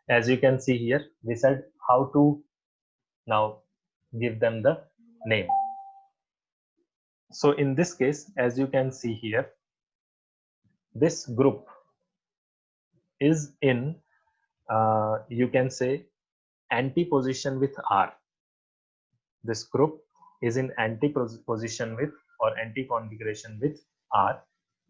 As you can see here, we said how to now give them the name. So in this case, as you can see here, this group is in, you can say, anti-position with R. This group is in anti-position with or anti-configuration with R,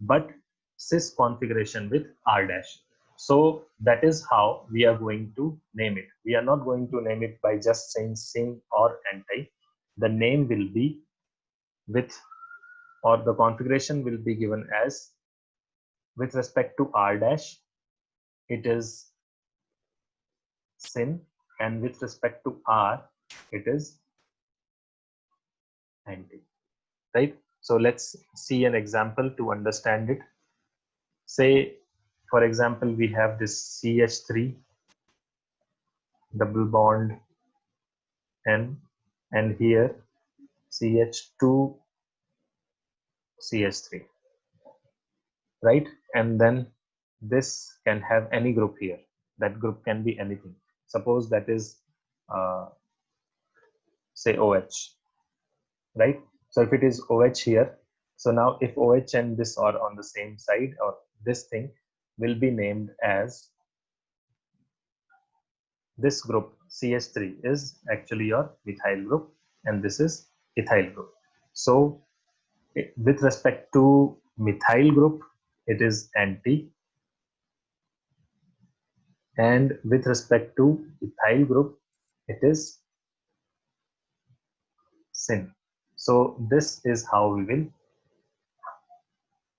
but cis configuration with R dash. So that is how we are going to name it. We are not going to name it by just saying syn or anti. The name will be with, or the configuration will be given as, with respect to R dash, it is syn, and with respect to R, it is anti, right? So let's see an example to understand it. Say, for example, we have this CH3 double bond N, and here CH2 CH3, right? And then this can have any group here. That group can be anything. Suppose that is, say, OH, right? So if it is OH here, so now if OH and this are on the same side, or this thing will be named as, this group CH3 is actually your methyl group, and this is ethyl group. So with respect to methyl group, it is anti, and with respect to ethyl group, it is syn. So this is how we will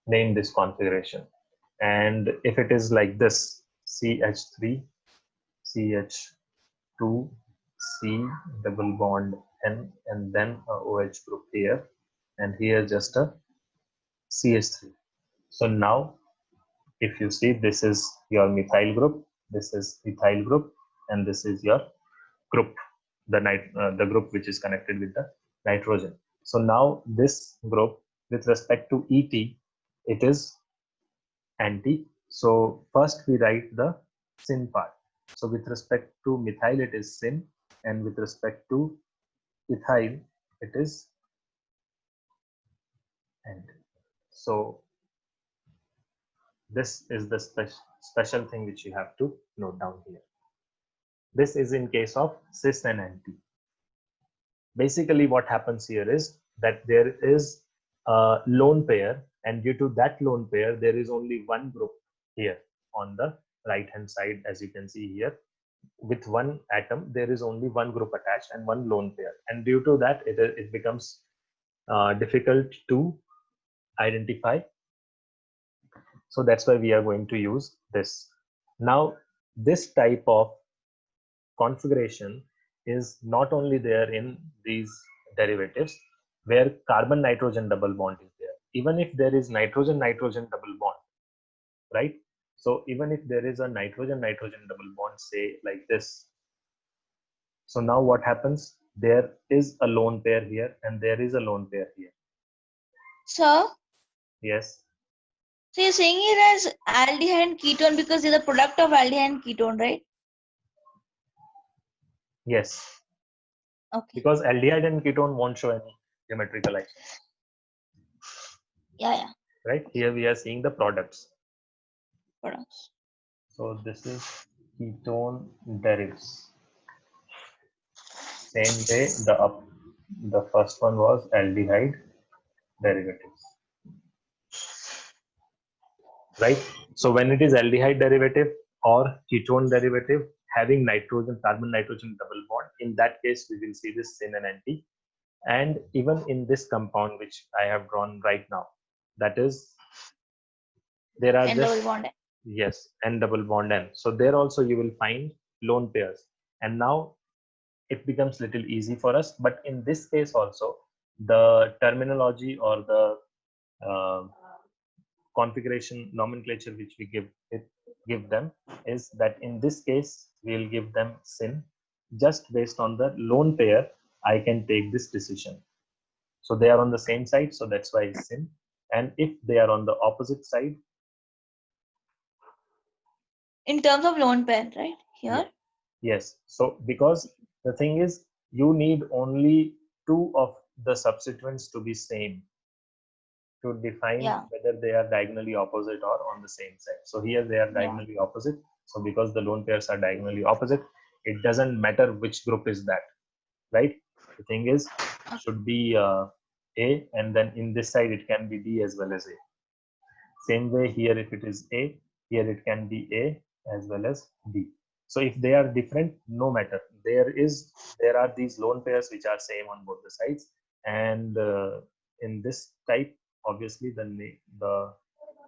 name this configuration. And if it is like this, CH3 CH2 C double bond N, and then a OH group here, and here just a CH3. So now if you see, this is your methyl group, this is ethyl group, and this is your group, the group which is connected with the nitrogen. So now this group, with respect to ET, it is anti. So first we write the syn part. So with respect to methyl, it is syn, and with respect to ethyl, it is anti. So this is the special thing which you have to note down here. This is in case of cis and anti. Basically what happens here is that there is a lone pair, and due to that lone pair, there is only one group here on the right hand side. As you can see here, with one atom, there is only one group attached and one lone pair, and due to that, it becomes difficult to identify. So that's why we are going to use this. Now this type of configuration is not only there in these derivatives where carbon nitrogen double bond is there. Even if there is nitrogen nitrogen double bond, right? So even if there is a nitrogen nitrogen double bond, say like this, so now what happens, there is a lone pair here and there is a lone pair here. Sir, Yes. so you're saying it as aldehyde and ketone because they're the product of aldehyde and ketone, right? Yes. Okay. Because aldehyde and ketone won't show any geometrical action. Yeah. Right? Here we are seeing the products. Products. So this is ketone derivatives. Same way, the first one was aldehyde derivatives. Right? So when it is aldehyde derivative or ketone derivative having nitrogen, carbon nitrogen double bond, in that case we will see this syn and anti. And even in this compound which I have drawn right now, that is, there are And just, double bond. yes, N double bond N. So there also you will find lone pairs. And now it becomes little easy for us. But in this case also, the terminology or the configuration nomenclature which we give them is that in this case we'll give them syn. Just based on the lone pair, I can take this decision. So they are on the same side, so that's why it's syn. And if they are on the opposite side, In terms of lone pair, right? here. Yes. So because the thing is, you need only two of the substituents to be same to define Yeah. whether they are diagonally opposite or on the same side. So here they are diagonally opposite. So because the lone pairs are diagonally opposite, it doesn't matter which group is that, right? The thing is, should be A, and then in this side it can be B as well as A. Same way here, if it is A, here it can be A as well as B. So if they are different, no matter. There are these lone pairs which are same on both the sides, and in this type, obviously the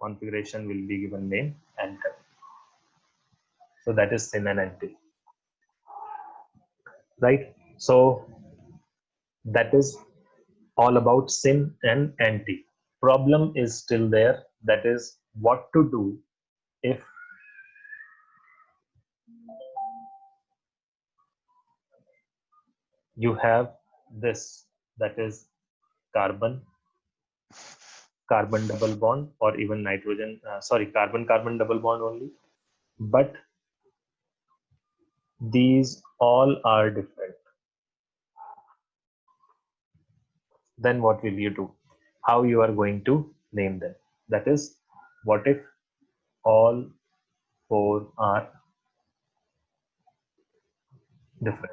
configuration will be given name and type. So that is syn and anti, right? So that is all about syn and anti. Problem is still there. That is what to do if you have this, that is carbon carbon double bond, or even nitrogen, carbon carbon double bond only, but these all are different. Then what will you do? How you are going to name them? That is, what if all four are different?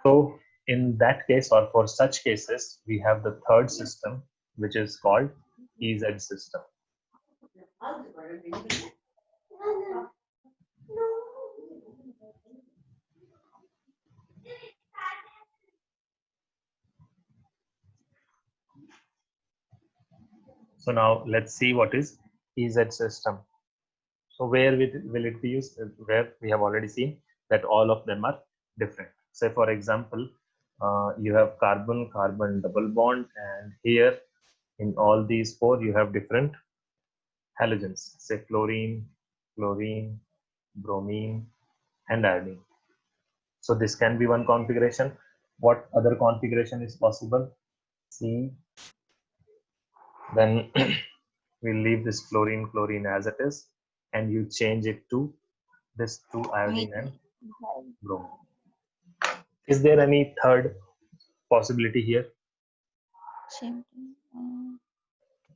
So in that case, or for such cases, we have the third system, which is called EZ system. So now let's see what is EZ system. So where will it be used? Where we have already seen that all of them are different. Say for example, you have carbon-carbon double bond, and here in all these four you have different halogens. Say fluorine, chlorine, bromine, and iodine. So this can be one configuration. What other configuration is possible? See, then we'll leave this chlorine as it is, and you change it to this 2 iodine and bromine. Is there any third possibility here? Same thing.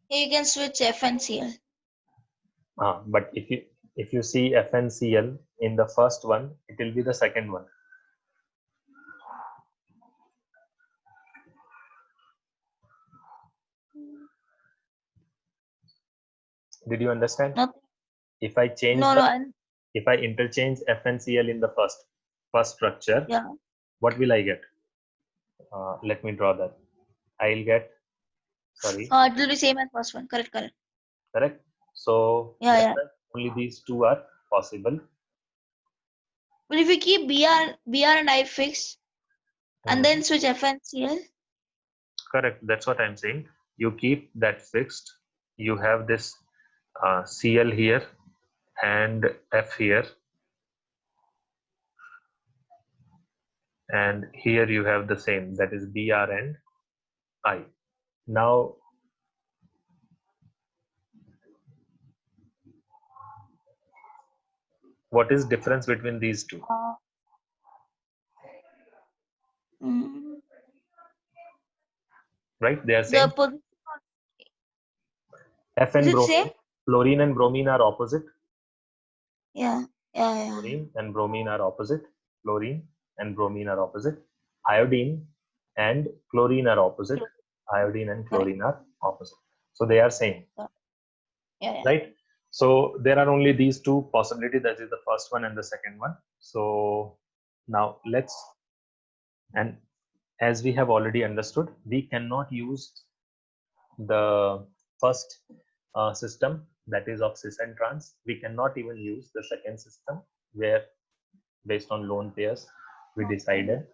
You can switch F and Cl. But if you see FnCl in the first one, it will be the second one. Did you understand? No. If I change if I interchange FnCl in the first structure, Yeah. what will I get? Let me draw that. I'll get, sorry. It will be same as first one. Correct. Correct. So Yeah. only these two are possible. But if we keep Br and I fixed, and then switch F and Cl. Correct. That's what I'm saying. You keep that fixed. You have this Cl here and F here, and here you have the same, that is Br and I. Now what is difference between these two? Right, they are same. F and bromine, fluorine and bromine are opposite. Yeah. Fluorine and bromine are opposite. Fluorine and bromine are opposite. Iodine and chlorine are opposite. Iodine and chlorine are opposite. So they are same. Yeah. Right? So there are only these two possibilities, that is the first one and the second one. So now and as we have already understood, we cannot use the first system, that is of cis and trans. We cannot even use the second system, where based on lone pairs we decided,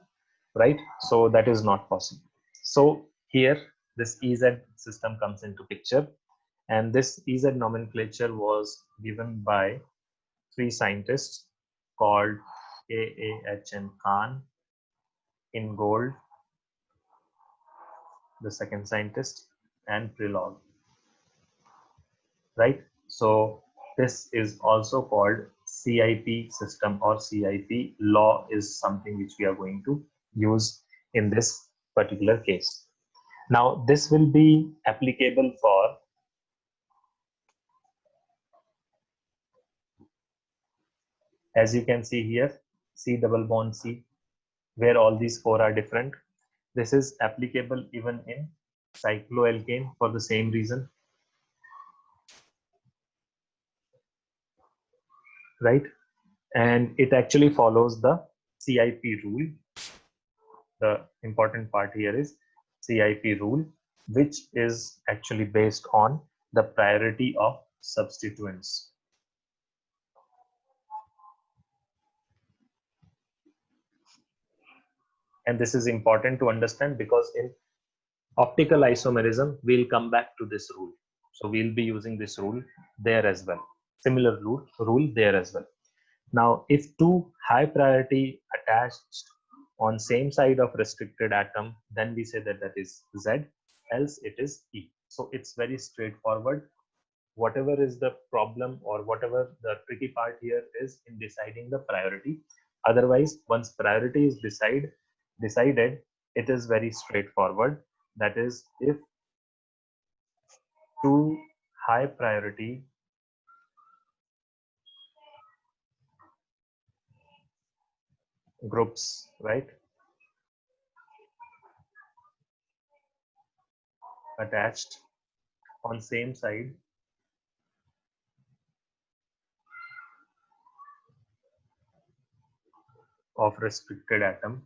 right? So that is not possible. So here this EZ system comes into picture, and this EZ nomenclature was given by three scientists called K.A.H.N. Khan, Ingold, the second scientist, and Prilog, right? So this is also called CIP system or CIP law is something which we are going to use in this particular case. Now, this will be applicable for as you can see here, C double bond C, where all these four are different. This is applicable even in cycloalkane for the same reason, right? And it actually follows the CIP rule. The important part here is CIP rule, which is actually based on the priority of substituents. And this is important to understand because in optical isomerism, we'll come back to this rule. So we'll be using this rule there as well. Similar rule there as well. Now, if two high priority attached on same side of restricted atom, then we say that that is Z, else it is E. So it's very straightforward. Whatever is the problem or whatever the tricky part here is in deciding the priority. Otherwise, once priority is decided, it is very straightforward. That is, if two high priority groups, right, attached on same side of restricted atom,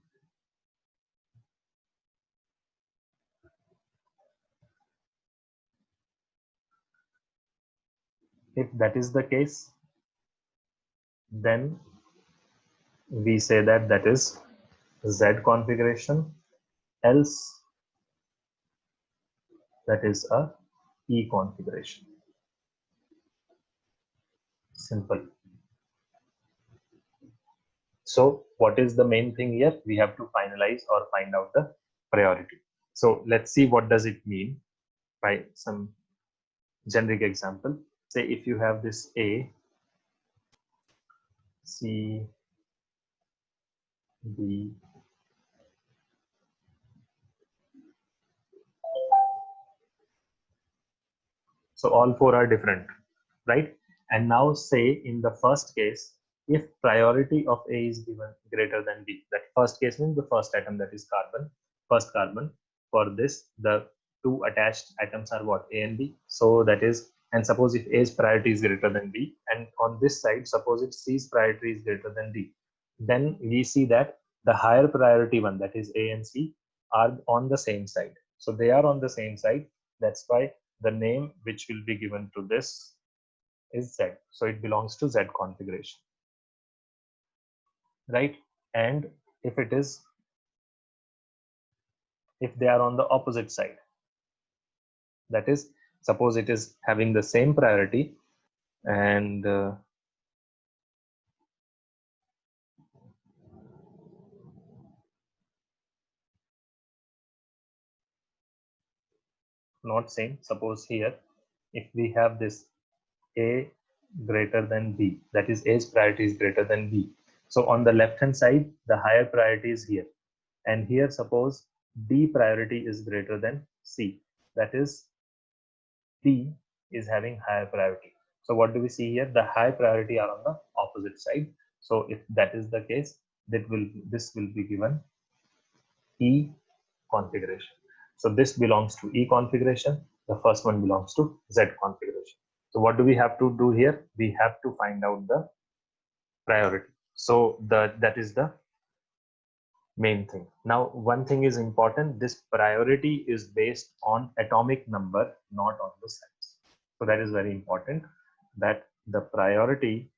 if that is the case, then we say that that is Z configuration, else that is a E configuration. Simple. So what is the main thing here? We have to finalize or find out the priority. So let's see what does it mean by some generic example. Say if you have this A, C, D, so all four are different, right? And now say in the first case, if priority of A is given greater than B, that first case means the first atom, that is carbon, first carbon. For this, the two attached atoms are what? A and B. So that is, and suppose if A's priority is greater than B, and on this side, suppose if C's priority is greater than D, then we see that the higher priority one, that is A and C, are on the same side. So they are on the same side. That's why the name which will be given to this is Z. So it belongs to Z configuration, right? And if it is, if they are on the opposite side, that is, suppose it is having the same priority and not same. Suppose here, if we have this A greater than B, that is A's priority is greater than B. So on the left hand side, the higher priority is here. And here, suppose D priority is greater than C, that is D is having higher priority. So what do we see here? The high priority are on the opposite side. So if that is the case, this will be given E configuration. So this belongs to E configuration. The first one belongs to Z configuration. So what do we have to do here? We have to find out the priority. So that is the main thing. Now, one thing is important. This priority is based on atomic number, not on the size. So that is very important, that the priority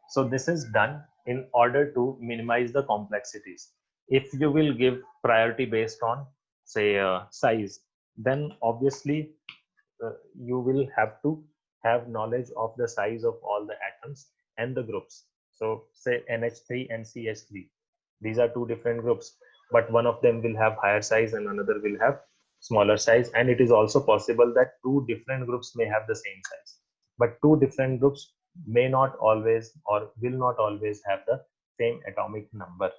so this is done in order to minimize the complexities. If you will give priority based on, say, size, then obviously you will have to have knowledge of the size of all the atoms and the groups. So say NH3 and CH3, These are two different groups, but one of them will have higher size and another will have smaller size. And it is also possible that two different groups may have the same size, but two different groups may not always or will not always have the same atomic number,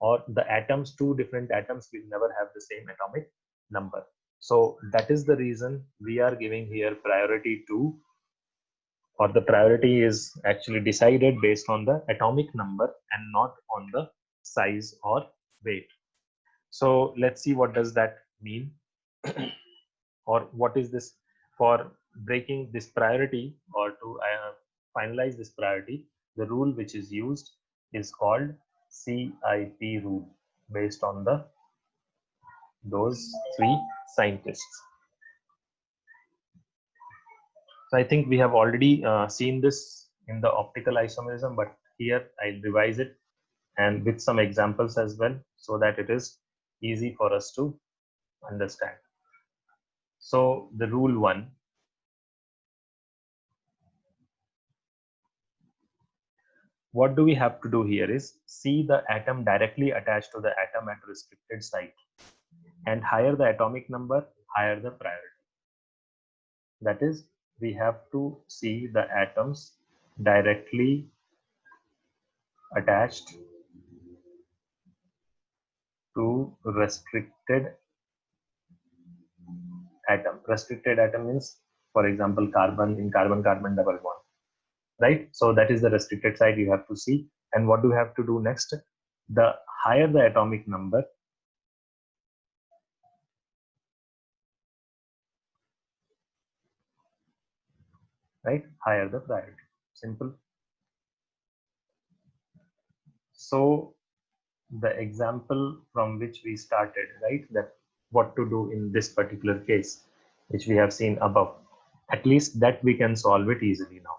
or the atoms, two different atoms will never have the same atomic number. So that is the reason we are giving here priority to, or the priority is actually decided based on the atomic number and not on the size or weight. So let's see what does that mean or what is this. For breaking this priority or to finalize this priority, the rule which is used is called CIP rule, based on those three scientists. So I think we have already seen this in the optical isomerism, but here I'll revise it and with some examples as well, so that it is easy for us to understand. So the rule 1, what do we have to do here is see the atom directly attached to the atom at restricted site, and higher the atomic number, higher the priority. That is, we have to see the atoms directly attached to restricted atom. Restricted atom means, for example, carbon, in carbon-carbon double bond, right? So that is the restricted site you have to see. And what do you have to do next? The higher the atomic number, right, higher the priority. Simple. So the example from which we started, right, that what to do in this particular case, which we have seen above, at least that we can solve it easily now.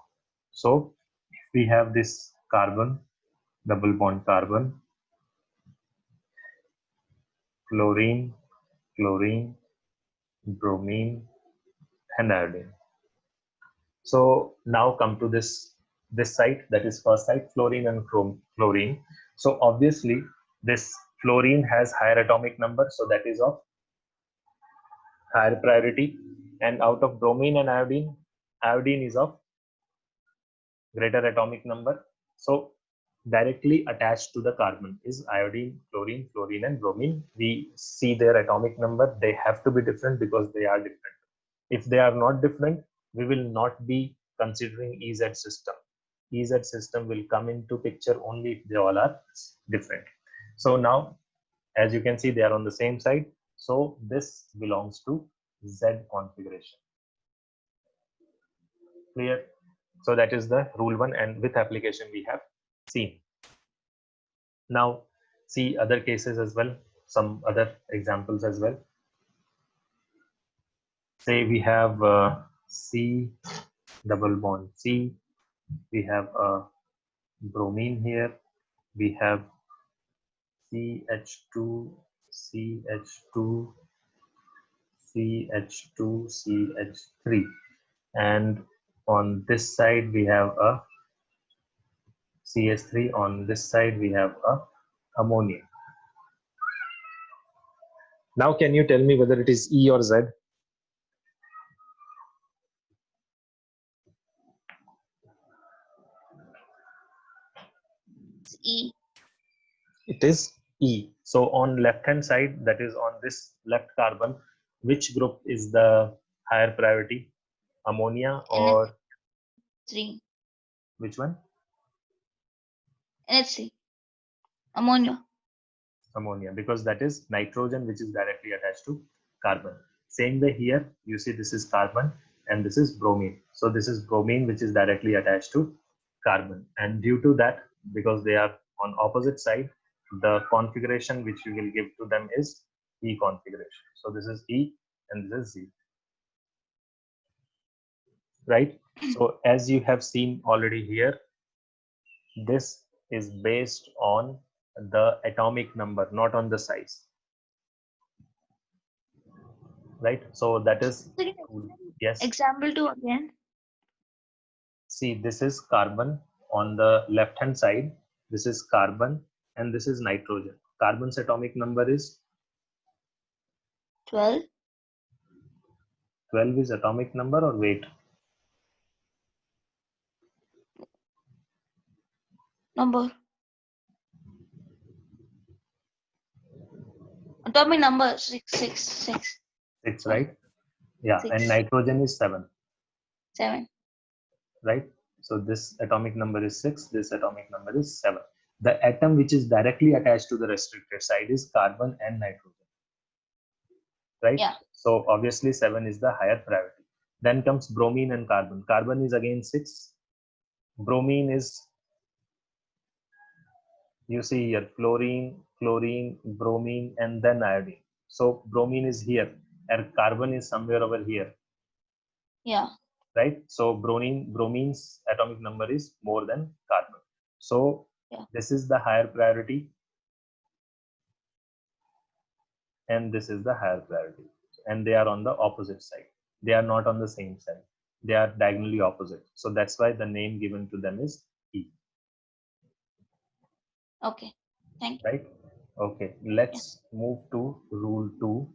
So if we have this carbon, double bond carbon, chlorine, chlorine, bromine, and iodine. So now come to this site, that is first site, fluorine and chlorine. So obviously this fluorine has higher atomic number, so that is of higher priority. And out of bromine and iodine, iodine is of greater atomic number. So directly attached to the carbon is iodine, chlorine, fluorine, and bromine. We see their atomic number. They have to be different because they are different. If they are not different, we will not be considering EZ system. EZ system will come into picture only if they all are different. So now, as you can see, they are on the same side. So this belongs to Z configuration. Clear? So that is the rule 1, and with application we have seen. Now see other cases as well, some other examples as well. Say we have C double bond C, we have a bromine here, we have CH2, CH2, CH2, CH3, and on this side we have a CH3, on this side we have a ammonia. Now can you tell me whether it is E or Z? It's E. It is E. So on left hand side, that is on this left carbon, which group is the higher priority? Ammonia or NH3. which one? NH3. Ammonia. Ammonia, because that is nitrogen which is directly attached to carbon. Same way here, you see this is carbon and this is bromine. So this is bromine which is directly attached to carbon. And due to that, because they are on opposite side, the configuration which we will give to them is E configuration. So this is E and this is Z. Right? So as you have seen already here, this is based on the atomic number, not on the size. Right? So that is, yes. Example 2 again. See, this is carbon on the left hand side. This is carbon and this is nitrogen. Carbon's atomic number is 12. 12 is atomic number or weight? Number. Atomic number 6. 6, right? Yeah, 6. and nitrogen is 7, 7. right? So this atomic number is 6, this atomic number is 7. The atom which is directly attached to the restricted side is carbon and nitrogen, right? Yeah. So obviously 7 is the higher priority. Then comes bromine and carbon. Carbon is again 6. Bromine is, you see here, fluorine, chlorine, bromine, and then iodine. So bromine is here and carbon is somewhere over here, Yeah. right? So bromine's atomic number is more than carbon. So Yeah. this is the higher priority and this is the higher priority, and they are on the opposite side. They are not on the same side. They are diagonally opposite. So that's why the name given to them is E. Okay. Thank you. Right? Okay. Let's move to rule 2.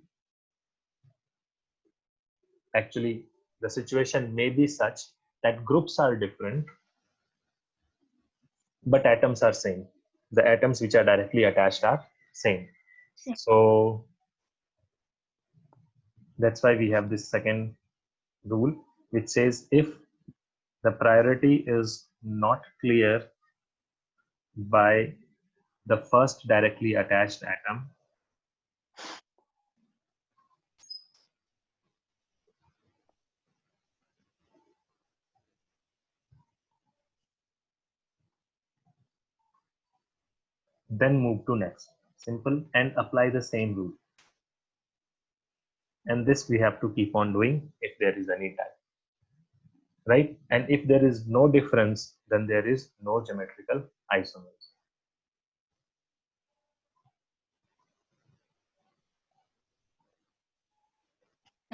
Actually, the situation may be such that groups are different, but atoms are same. The atoms which are directly attached are same. Same. So that's why we have this second rule, which says if the priority is not clear by the first directly attached atom, then move to next. Simple, and apply the same rule. And this we have to keep on doing if there is any time, right? And if there is no difference, then there is no geometrical isomerism.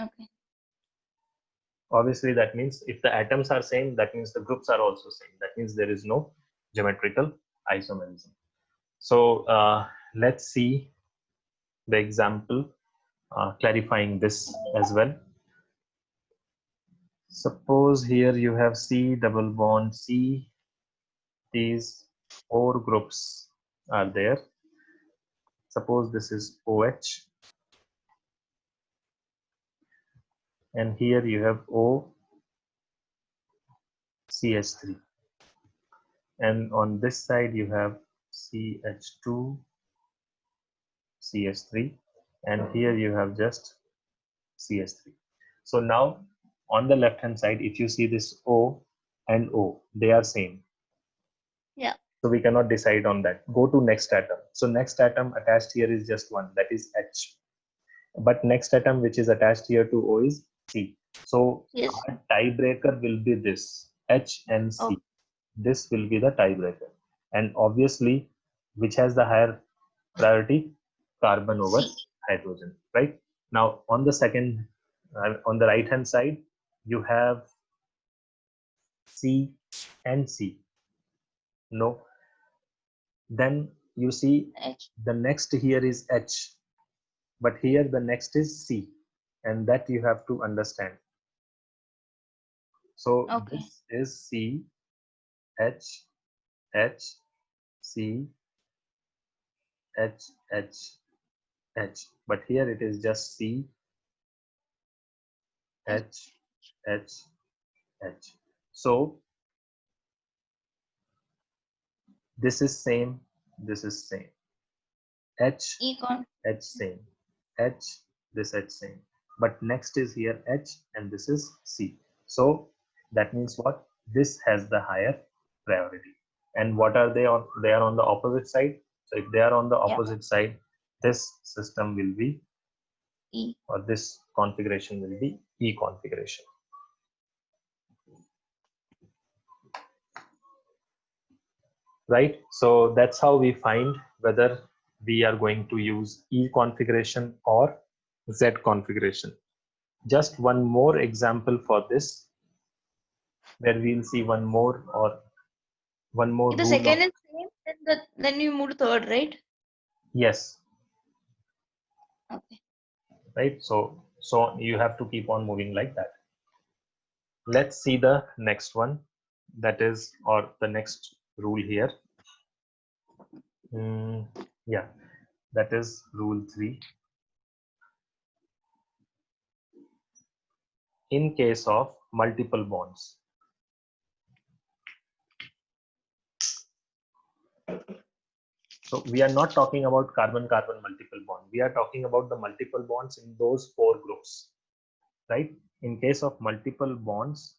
Okay. Obviously, that means if the atoms are same, that means the groups are also same. That means there is no geometrical isomerism. So let's see the example clarifying this as well. Suppose here you have C double bond C. These 4 groups are there. Suppose this is OH. And here you have O CH3. And on this side you have CH2 CH3. And here you have just CH3. So now on the left hand side, if you see this O and O, they are same. Yeah. So we cannot decide on that. Go to next atom. So next atom attached here is just one, that is H. But next atom which is attached here to O is C. So Yes. our tiebreaker will be this, H and C. Oh. This will be the tiebreaker. And obviously, which has the higher priority? Carbon over C. hydrogen, right? Now on the second, on the right hand side, you have C and C. No. Then you see H. the next here is H, but here the next is C, and that you have to understand. So Okay. this is C, H, H, C, H, H, H, but here it is just C, H, H, H. So this is same, this is same. H, Econ. H same, H, this H same. But next is here H and this is C. So that means what? This has the higher priority. And what are they on? They are on the opposite side. So if they are on the opposite side, this system will be E. or this configuration will be E configuration. Right? So that's how we find whether we are going to use E configuration or Z configuration. Just one more example for this, where we'll see one more If the rule second of, is same, then then you move to third, right? Yes, Okay. right. So you have to keep on moving like that. Let's see the next one, that is, or the next rule here. Yeah, that is rule 3. In case of multiple bonds. So we are not talking about carbon-carbon multiple bond. We are talking about the multiple bonds in those 4 groups, right? In case of multiple bonds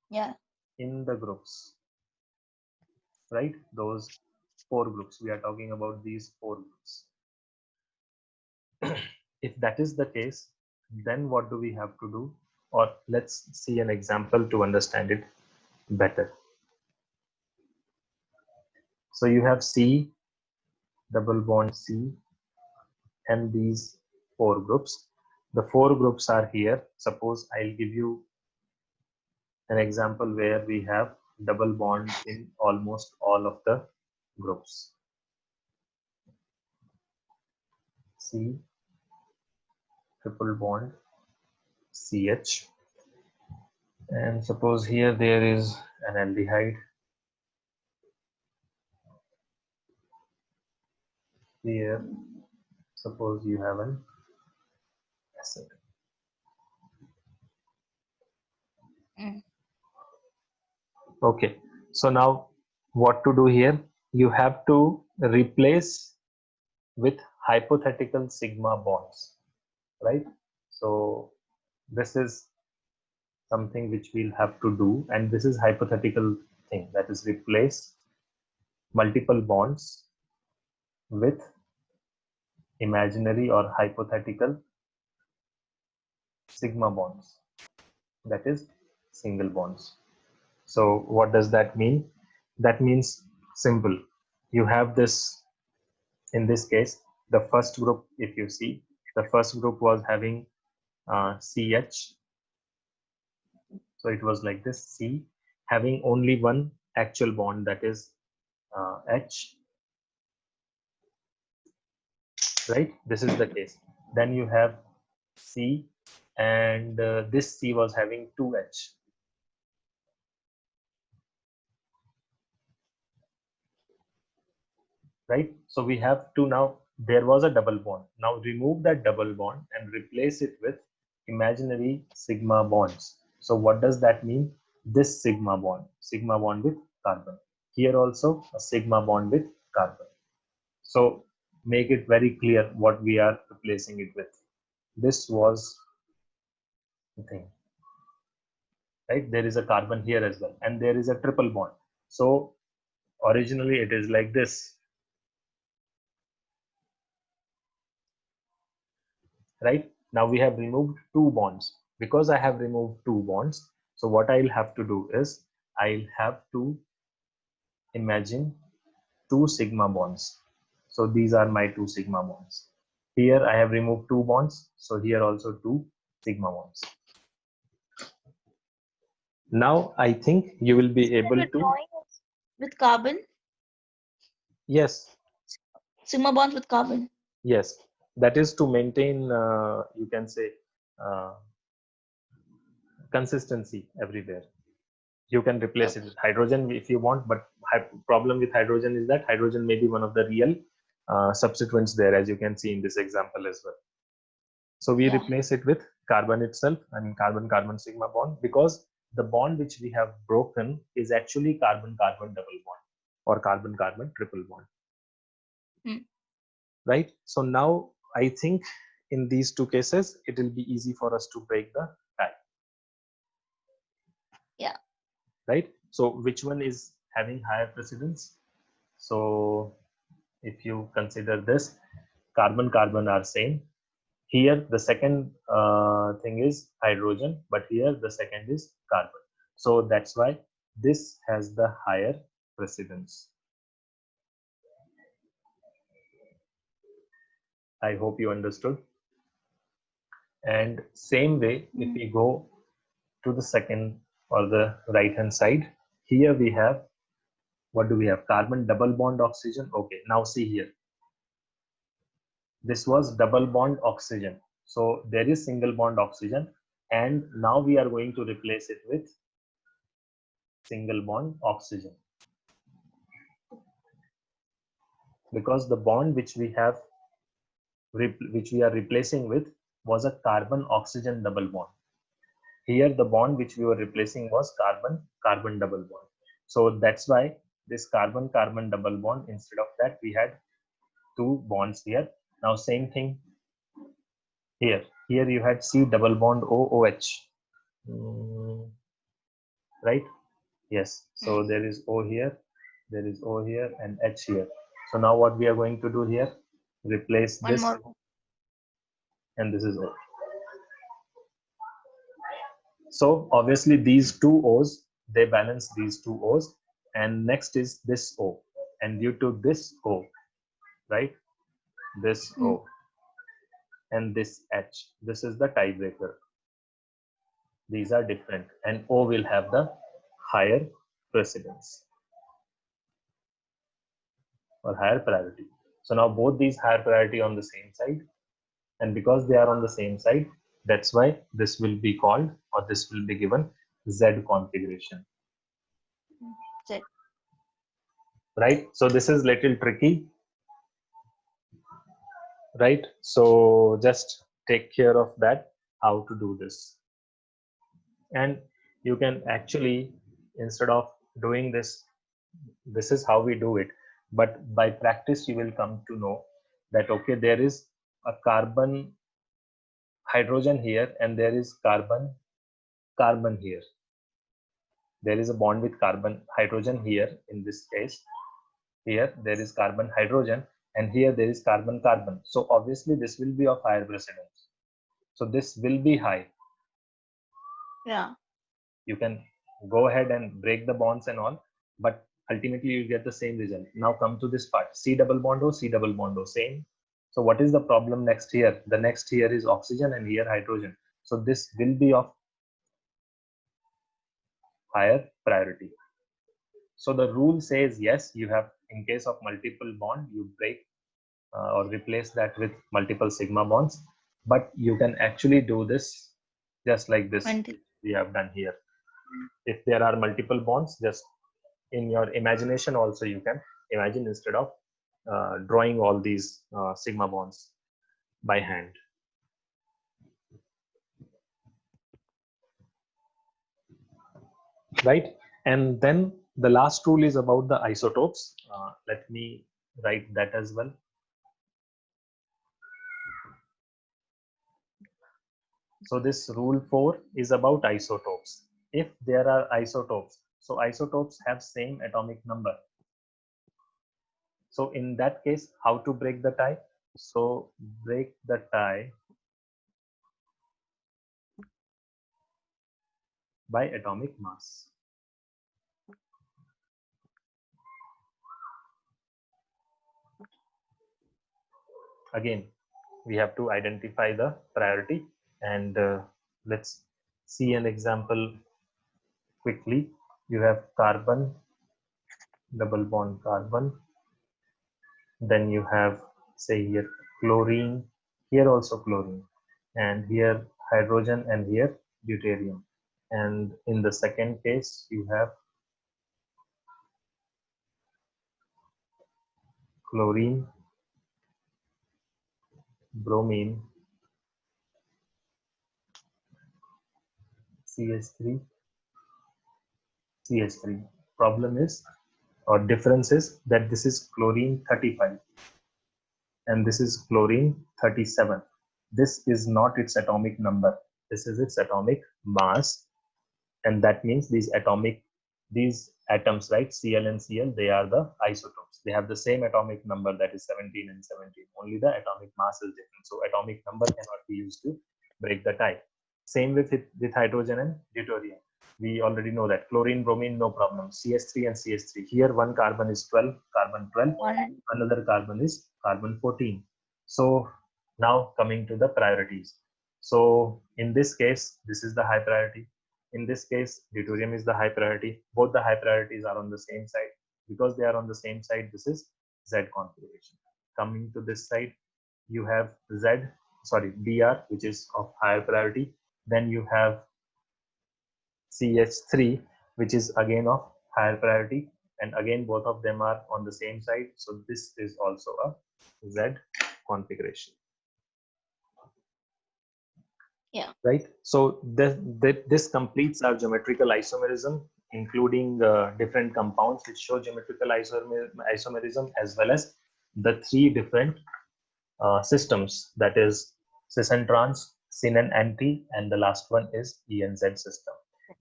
Yeah. in the groups, right? Those 4 groups. We are talking about these 4 groups. If that is the case, then what do we have to do? Or let's see an example to understand it better. So you have C, double bond C, and these 4 groups. The 4 groups are here. Suppose I'll give you an example where we have double bond in almost all of the groups. C, triple bond, CH, and suppose here there is an aldehyde. Here, suppose you have an acid. Okay, so now what to do here? You have to replace with hypothetical sigma bonds, right? So this is something which we'll have to do, and this is hypothetical thing, that is replace multiple bonds with imaginary or hypothetical sigma bonds, that is single bonds. So what does that mean? That means simple. You have this, in this case, the first group, if you see, the first group was having CH. So it was like this, C, having only one actual bond, that is H, right? This is the case. Then you have C, and this C was having 2H. Right? So we have to now, there was a double bond. Now remove that double bond and replace it with imaginary sigma bonds. So what does that mean? This sigma bond with carbon. Here also a sigma bond with carbon. So make it very clear what we are replacing it with. This was the thing, right? There is a carbon here as well, and there is a triple bond. So originally it is like this, right? Now we have removed 2 bonds. Because I have removed 2 bonds, so what I'll have to do is I'll have to imagine 2 sigma bonds. So these are my 2 sigma bonds. Here I have removed 2 bonds, so here also 2 sigma bonds. Now I think you will be able The to. drawing is with carbon, Yes, sigma bonds with carbon. yes. That is to maintain, you can say, consistency everywhere. You can replace it with hydrogen if you want, but problem with hydrogen is that hydrogen may be one of the real substituents there, as you can see in this example as well. So we replace it with carbon itself, I mean carbon-carbon sigma bond, because the bond which we have broken is actually carbon-carbon double bond or carbon-carbon triple bond. Right? So now I think in these 2 cases, it will be easy for us to break the tie. Yeah. Right? So which one is having higher precedence? So if you consider this, carbon-carbon are same. Here the second thing is hydrogen, but here the second is carbon. So that's why this has the higher precedence. I hope you understood. And same way, if we go to the second or the right hand side, here we have What do we have? Carbon double bond oxygen. Okay, now see here. This was double bond oxygen. So there is single bond oxygen, and now we are going to replace it with single bond oxygen, because the bond which we are replacing with was a carbon oxygen double bond. Here the bond which we were replacing was carbon carbon double bond. So that's why this carbon carbon double bond, instead of that we had two bonds here. Now same thing here. Here you had C double bond OOH. Right? Yes. So there is O here, there is O here, and H here. So now what we are going to do here? Replace One this, more. and this is O. So obviously these two O's, they balance these two O's, and next is this O, and due to this O, right? This O and this H, this is the tiebreaker. These are different, and O will have the higher precedence or higher priority. So now both these higher priority on the same side, and because they are on the same side, that's why this will be called, or this will be given, Z configuration. Z. Right? So this is little tricky, right? So just take care of that, how to do this. And you can actually, instead of doing this, this is how we do it, but by practice you will come to know that, okay, there is a carbon hydrogen here, and there is carbon carbon here. There is a bond with carbon hydrogen here. In this case, here there is carbon hydrogen, and here there is carbon carbon. So obviously this will be of higher precedence. So this will be high. Yeah. You can go ahead and break the bonds and all, but ultimately you get the same result. Now come to this part. C double bond O, C double bond O, same. So what is the problem next here? The next here is oxygen, and here hydrogen. So this will be of higher priority. So the rule says, yes, you have, in case of multiple bond, you break or replace that with multiple sigma bonds, but you can actually do this just like this we have done here. If there are multiple bonds, just in your imagination also you can imagine, instead of drawing all these sigma bonds by hand. Right? And then the last rule is about the isotopes. Let me write that as well. So this rule 4 is about isotopes. If there are isotopes, so isotopes have same atomic number. So in that case, how to break the tie? So break the tie by atomic mass. Again, we have to identify the priority, and let's see an example quickly. You have carbon, double bond carbon, then you have, say here, chlorine, here also chlorine, and here hydrogen, and here deuterium. And in the second case you have chlorine, bromine, CH3, CH3. Problem is, or difference is, that this is chlorine 35 and this is chlorine 37. This is not its atomic number, this is its atomic mass, and that means these atoms, right, Cl and Cl, they are the isotopes. They have the same atomic number, that is 17 and 17. Only the atomic mass is different. So atomic number cannot be used to break the tie. Same with hydrogen and deuterium. We already know that. Chlorine, bromine, no problem. CH3 and CH3. Here one carbon is 12, carbon 12. Another carbon is carbon 14. So now coming to the priorities. So in this case, this is the high priority. In this case, deuterium is the high priority. Both the high priorities are on the same side. Because they are on the same side, this is Z configuration. Coming to this side, you have Br, which is of higher priority. Then you have CH3, which is again of higher priority, and again both of them are on the same side, so this is also a Z configuration. Yeah. Right, so this completes our geometrical isomerism, including different compounds which show geometrical isomerism, as well as the three different systems, that is cis and trans, syn and anti, and the last one is ENZ system.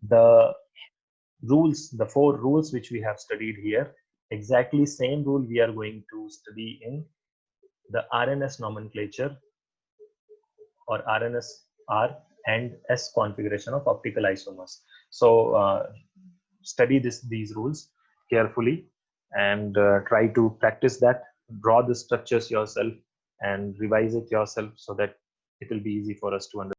The rules, the four rules which we have studied here, exactly same rule we are going to study in the RNS nomenclature or RNS R and S configuration of optical isomers. So study these rules carefully and try to practice that, draw the structures yourself and revise it yourself so that it will be easy for us to understand.